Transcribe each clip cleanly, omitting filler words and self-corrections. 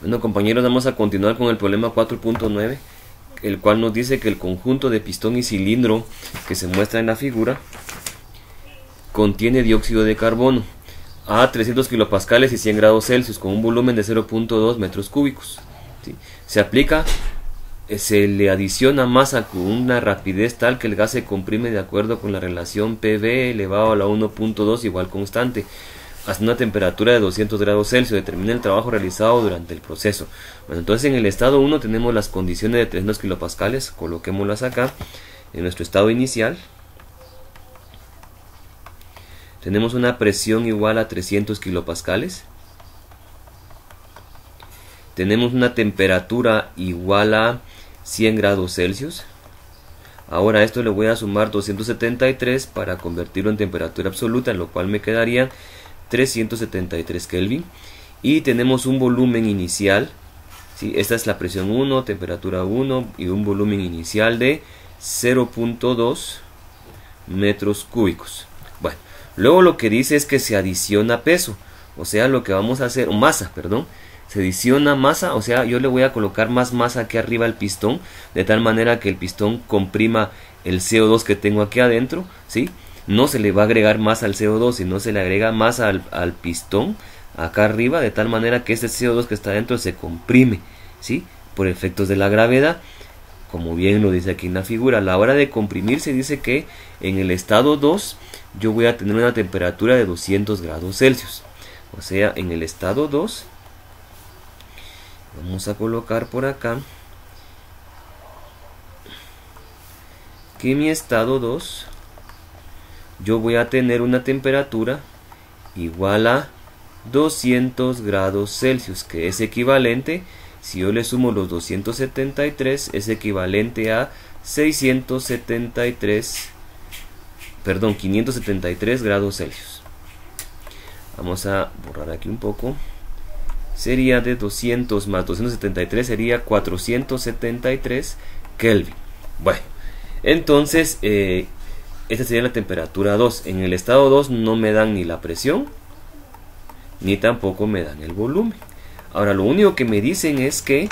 Bueno, compañeros, vamos a continuar con el problema 4.9, el cual nos dice que el conjunto de pistón y cilindro que se muestra en la figura contiene dióxido de carbono a 300 kilopascales y 100 grados Celsius con un volumen de 0.2 metros cúbicos. ¿Sí? Se le adiciona masa con una rapidez tal que el gas se comprime de acuerdo con la relación PV elevado a la 1.2 igual constante, hasta una temperatura de 200 grados Celsius. Determina el trabajo realizado durante el proceso. Bueno, entonces en el estado 1 tenemos las condiciones de 300 kilopascales, coloquémoslas acá en nuestro estado inicial. Tenemos una presión igual a 300 kilopascales. Tenemos una temperatura igual a 100 grados Celsius. Ahora a esto le voy a sumar 273 para convertirlo en temperatura absoluta, en lo cual me quedaría 373 Kelvin. Y tenemos un volumen inicial, ¿sí? Esta es la presión 1, temperatura 1 y un volumen inicial de 0.2 metros cúbicos. Bueno, luego lo que dice es que se adiciona peso, o sea, lo que vamos a hacer, o masa, perdón. Se adiciona masa, o sea, yo le voy a colocar más masa aquí arriba al pistón, de tal manera que el pistón comprima el CO2 que tengo aquí adentro, ¿sí? No se le va a agregar más al CO2, sino se le agrega más al pistón acá arriba, de tal manera que este CO2 que está adentro se comprime, ¿sí? Por efectos de la gravedad, como bien lo dice aquí en la figura. A la hora de comprimirse dice que en el estado 2 yo voy a tener una temperatura de 200 grados Celsius, o sea, en el estado 2 vamos a colocar por acá que en mi estado 2 yo voy a tener una temperatura igual a 200 grados Celsius, que es equivalente, si yo le sumo los 273, es equivalente a 573 grados Celsius. Vamos a borrar aquí un poco. Sería de 200 más 273 sería 473 Kelvin. Bueno, entonces esta sería la temperatura 2. En el estado 2 no me dan ni la presión ni tampoco me dan el volumen. Ahora lo único que me dicen es que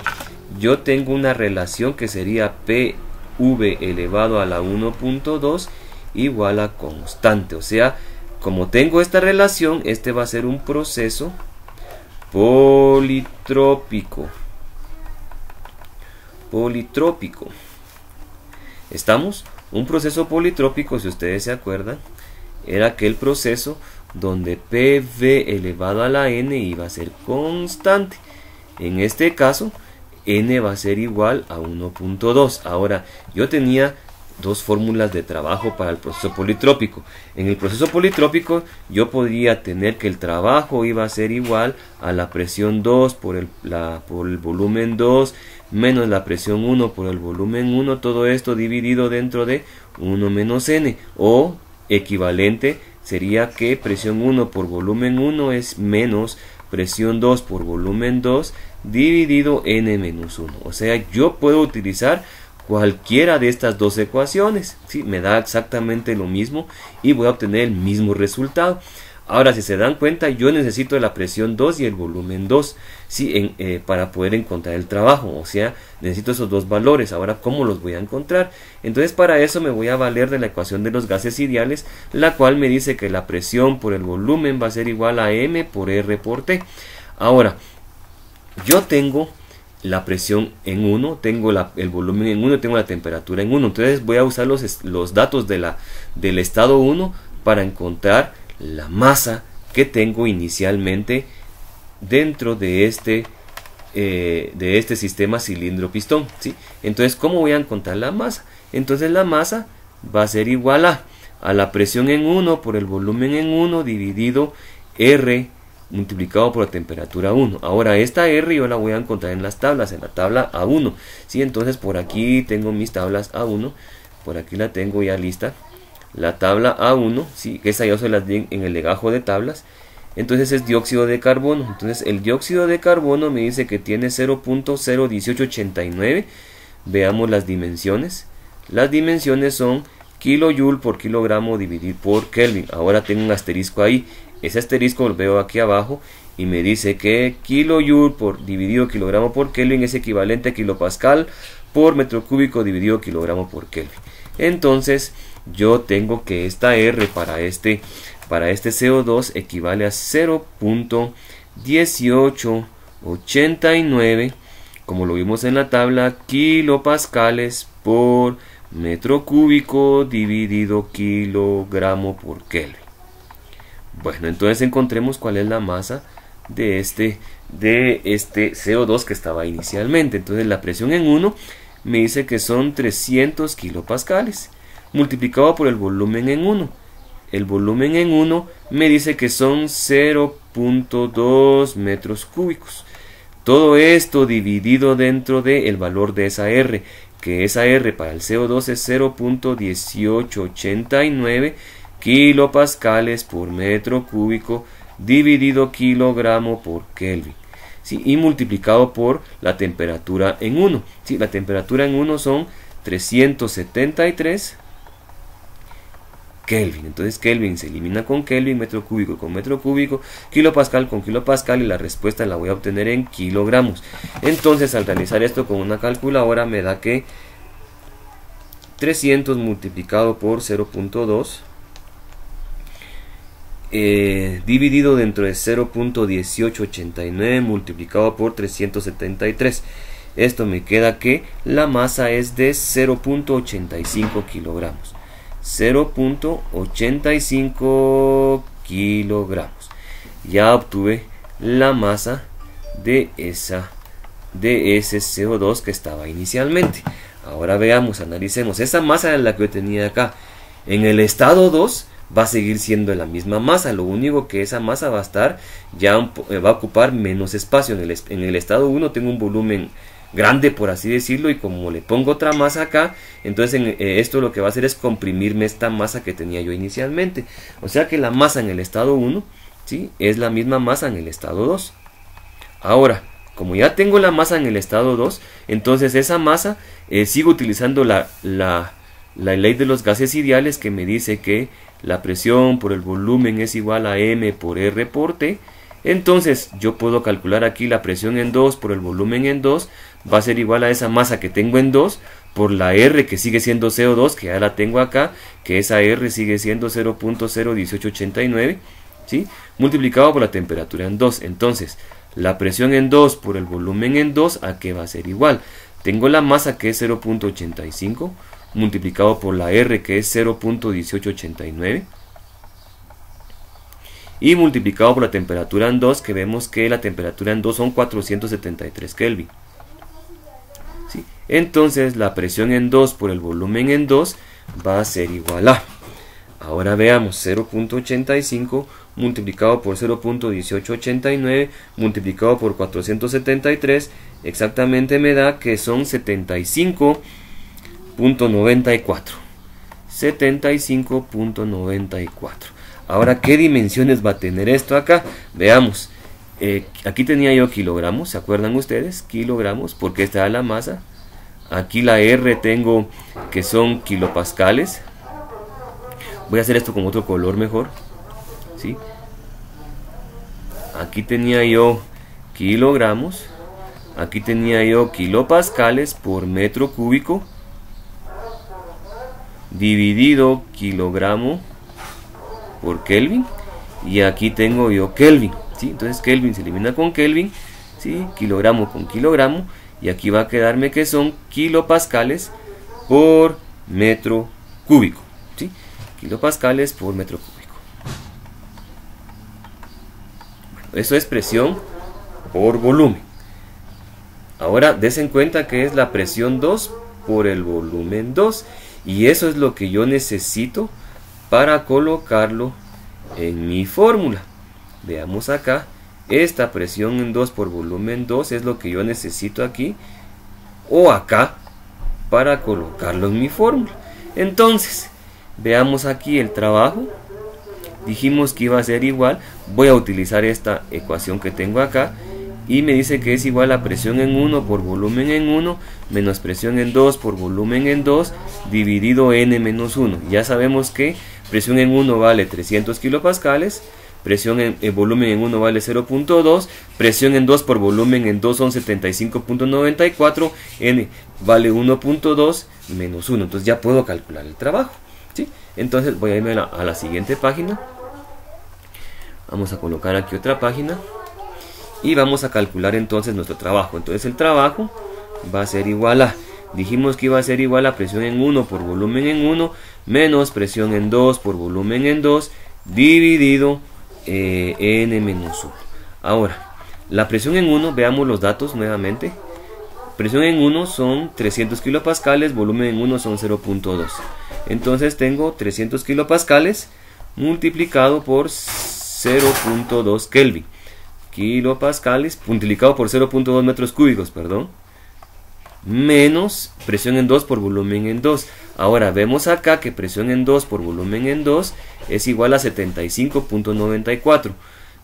yo tengo una relación que sería PV elevado a la 1.2 igual a constante. O sea, como tengo esta relación, este va a ser un proceso politrópico. ¿Estamos? Un proceso politrópico, si ustedes se acuerdan, era aquel proceso donde PV elevado a la N iba a ser constante. En este caso, N va a ser igual a 1.2. Ahora, yo tenía dos fórmulas de trabajo para el proceso politrópico. En el proceso politrópico yo podría tener que el trabajo iba a ser igual a la presión 2 por el volumen 2 menos la presión 1 por el volumen 1, todo esto dividido dentro de 1 menos N, o equivalente sería que presión 1 por volumen 1 es menos presión 2 por volumen 2 dividido N menos 1. O sea, yo puedo utilizar cualquiera de estas dos ecuaciones, ¿sí? Me da exactamente lo mismo y voy a obtener el mismo resultado. Ahora, si se dan cuenta, yo necesito la presión 2 y el volumen 2, ¿sí? Para poder encontrar el trabajo. O sea, necesito esos dos valores. Ahora, ¿cómo los voy a encontrar? Entonces, para eso me voy a valer de la ecuación de los gases ideales, la cual me dice que la presión por el volumen va a ser igual a M por R por T. Ahora, yo tengo la presión en 1, tengo el volumen en 1, tengo la temperatura en 1. Entonces voy a usar los datos del estado 1 para encontrar la masa que tengo inicialmente dentro de este sistema cilindro-pistón, ¿sí? Entonces, ¿cómo voy a encontrar la masa? Entonces la masa va a ser igual a la presión en 1 por el volumen en 1 dividido R multiplicado por la temperatura 1. Ahora esta R yo la voy a encontrar en las tablas, en la tabla A1, ¿sí? Entonces por aquí tengo mis tablas A1, por aquí la tengo ya lista, la tabla A1, ¿sí? Que esa yo se las di en el legajo de tablas. Entonces es dióxido de carbono. Entonces el dióxido de carbono me dice que tiene 0.01889. Veamos las dimensiones. Las dimensiones son kilojoule por kilogramo dividido por Kelvin. Ahora tengo un asterisco ahí. Ese asterisco lo veo aquí abajo y me dice que kilojoule por dividido kilogramo por Kelvin es equivalente a kilopascal por metro cúbico dividido kilogramo por Kelvin. Entonces yo tengo que esta R para este CO2 equivale a 0.1889, como lo vimos en la tabla, kilopascales por metro cúbico dividido kilogramo por Kelvin. Bueno, entonces encontremos cuál es la masa de este CO2 que estaba inicialmente. Entonces la presión en 1 me dice que son 300 kilopascales multiplicado por el volumen en 1. El volumen en 1 me dice que son 0.2 metros cúbicos. Todo esto dividido dentro del valor de esa R, que esa R para el CO2 es 0.1889 kilopascales por metro cúbico dividido kilogramo por Kelvin. ¿Sí? Y multiplicado por la temperatura en 1. ¿Sí? La temperatura en 1 son 373 Kelvin. Entonces Kelvin se elimina con Kelvin, metro cúbico con metro cúbico, kilopascal con kilopascal, y la respuesta la voy a obtener en kilogramos. Entonces al realizar esto con una calculadora me da que 300 multiplicado por 0.2 dividido dentro de 0.1889 multiplicado por 373. Esto me queda que la masa es de 0.85 kilogramos. 0.85 kilogramos. Ya obtuve la masa de ese CO2 que estaba inicialmente. Ahora veamos, analicemos. Esa masa es la que yo tenía acá. En el estado 2 va a seguir siendo la misma masa, lo único que esa masa va a estar, va a ocupar menos espacio. En el estado 1 tengo un volumen grande, por así decirlo, y como le pongo otra masa acá, entonces esto lo que va a hacer es comprimirme esta masa que tenía yo inicialmente. O sea que la masa en el estado 1, ¿sí?, es la misma masa en el estado 2. Ahora, como ya tengo la masa en el estado 2, entonces esa masa sigo utilizando la ley de los gases ideales, que me dice que la presión por el volumen es igual a M por R por T. Entonces yo puedo calcular aquí la presión en 2 por el volumen en 2 va a ser igual a esa masa que tengo en 2 por la R, que sigue siendo CO2, que ya la tengo acá, que esa R sigue siendo 0.01889, ¿sí?, multiplicado por la temperatura en 2. Entonces la presión en 2 por el volumen en 2, ¿a qué va a ser igual? Tengo la masa, que es 0.85, multiplicado por la R, que es 0.1889, y multiplicado por la temperatura en 2, que vemos que la temperatura en 2 son 473 Kelvin. ¿Sí? Entonces la presión en 2 por el volumen en 2 va a ser igual a, ahora veamos, 0.85 multiplicado por 0.1889 multiplicado por 473, exactamente me da que son 75.94. 75.94. Ahora, ¿qué dimensiones va a tener esto acá? Veamos. Aquí tenía yo kilogramos, ¿se acuerdan ustedes? Kilogramos, porque esta es la masa. Aquí la R tengo que son kilopascales. Voy a hacer esto con otro color mejor, ¿sí? Aquí tenía yo kilogramos. Aquí tenía yo kilopascales por metro cúbico dividido kilogramo por Kelvin, y aquí tengo yo Kelvin, ¿sí? Entonces Kelvin se elimina con Kelvin, ¿sí?, kilogramo con kilogramo, y aquí va a quedarme que son kilopascales por metro cúbico, ¿sí?, kilopascales por metro cúbico. Bueno, eso es presión por volumen. Ahora desen cuenta que es la presión 2 por el volumen 2, y eso es lo que yo necesito para colocarlo en mi fórmula. Veamos acá, esta presión en 2 por volumen 2 es lo que yo necesito aquí o acá para colocarlo en mi fórmula. Entonces, veamos aquí el trabajo. Dijimos que iba a ser igual, voy a utilizar esta ecuación que tengo acá, y me dice que es igual a presión en 1 por volumen en 1 menos presión en 2 por volumen en 2 dividido n menos 1. Ya sabemos que presión en 1 vale 300 kilopascales, presión en volumen en 1 vale 0.2, presión en 2 por volumen en 2 son 75.94, N vale 1.2 menos 1, entonces ya puedo calcular el trabajo, ¿sí? Entonces voy a irme a la siguiente página, vamos a colocar aquí otra página y vamos a calcular entonces nuestro trabajo. Entonces el trabajo va a ser igual a, dijimos que iba a ser igual a presión en 1 por volumen en 1 menos presión en 2 por volumen en 2 dividido N menos 1. Ahora, la presión en 1, veamos los datos nuevamente. Presión en 1 son 300 kilopascales, volumen en 1 son 0.2. Entonces tengo 300 kilopascales multiplicado por 0.2 Kelvin. Kilopascales multiplicado por 0.2 metros cúbicos, perdón. Menos presión en 2 por volumen en 2. Ahora vemos acá que presión en 2 por volumen en 2 es igual a 75.94.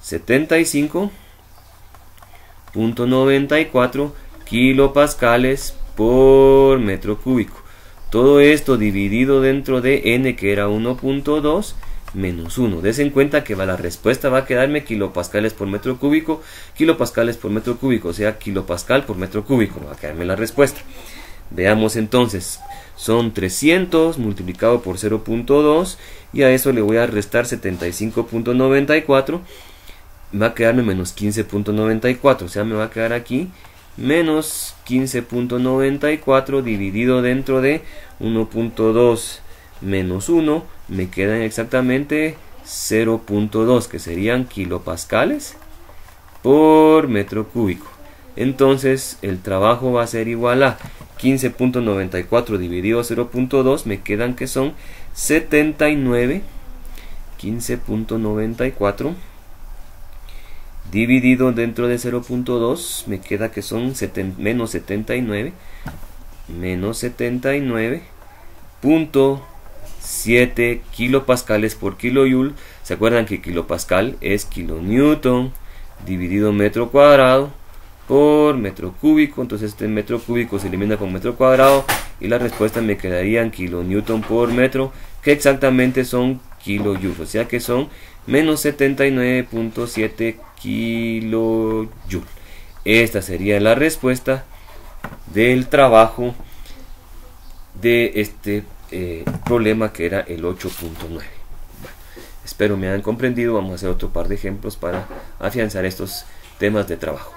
75.94 kilopascales por metro cúbico. Todo esto dividido dentro de N, que era 1.2 menos 1. Des en cuenta que la respuesta va a quedarme kilopascales por metro cúbico, o sea, kilopascal por metro cúbico. Va a quedarme la respuesta. Veamos entonces. Son 300 multiplicado por 0.2 y a eso le voy a restar 75.94. Va a quedarme menos 15.94, o sea, me va a quedar aquí menos 15.94 dividido dentro de 1.2 menos 1, me quedan exactamente 0.2, que serían kilopascales por metro cúbico. Entonces el trabajo va a ser igual a 15.94 dividido 0.2, me quedan que son 79. 15.94 dividido dentro de 0.2 me queda que son menos 79.7 kilopascales por kilojoule. Se acuerdan que kilopascal es kilonewton dividido metro cuadrado por metro cúbico. Entonces este metro cúbico se elimina con metro cuadrado y la respuesta me quedaría en kilonewton por metro, que exactamente son kilojoules, o sea que son menos 79.7 kilojoules. Esta sería la respuesta del trabajo de este problema, que era el 8.9. Bueno, espero me hayan comprendido. Vamos a hacer otro par de ejemplos para afianzar estos temas de trabajo.